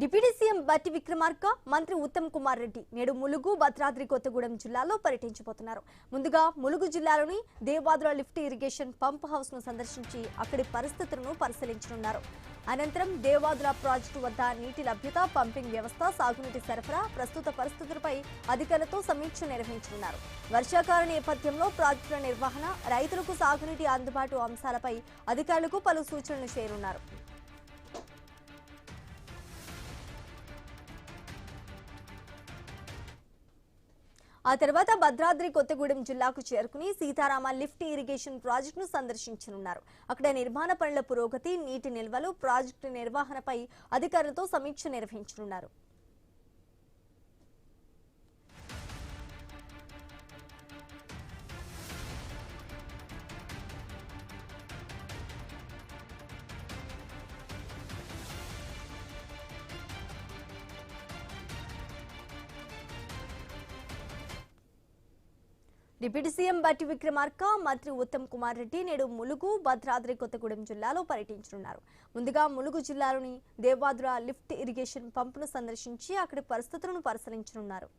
Deputy CM బట్టి విక్రమార్క, మంత్రి ఉత్తమ్ కుమార్ రెడ్డి నేడు ములుగు, భద్రాద్రి కొత్తగూడెం జిల్లాలో పర్యటించబోతున్నారు. ముందుగా ములుగు జిల్లాలోని Devadula lift irrigation pump house ను సందర్శించి అక్కడి పరిస్థితులను పరిశీలించనున్నారు. అనంతరం దేవాదుల ప్రాజెక్టు వద్ద నీటి లభ్యత, పంపింగ్ వ్యవస్థ, సాగునీటి సరఫరా, ప్రస్తుత పరిస్థితులపై అధికారులతో సమీక్ష నిర్వహించనున్నారు. వర్షాకాల నేపథ్యంలో ప్రాజెక్టుల నిర్వహణ, రైతులకు సాగునీటి అందుబాటు అంశాలపై అధికారులకు పలు సూచనలు చేయనున్నారు. ఆ తర్వాత భద్రాద్రి కొత్తగూడెం జిల్లాకు చేరుకుని సీతారామ లిఫ్ట్ ఇరిగేషన్ ప్రాజెక్టును సందర్శించనున్నారు. అక్కడ నిర్మాణ పనుల పురోగతి, నీటి నిల్వలు, ప్రాజెక్టు నిర్వహణపై అధికారులతో సమీక్ష నిర్వహించనున్నారు. డిప్యూటీ సీఎం బట్టి విక్రమార్క, మంత్రి ఉత్తమ్ కుమార్ రెడ్డి నేడు ములుగు, భద్రాద్రి కొత్తగూడెం జిల్లాలో పర్యటించనున్నారు. ముందుగా ములుగు జిల్లాలోని దేవాదుల లిఫ్ట్ ఇరిగేషన్ పంపును సందర్శించి అక్కడి పరిస్థితులను పరిశీలించనున్నారు.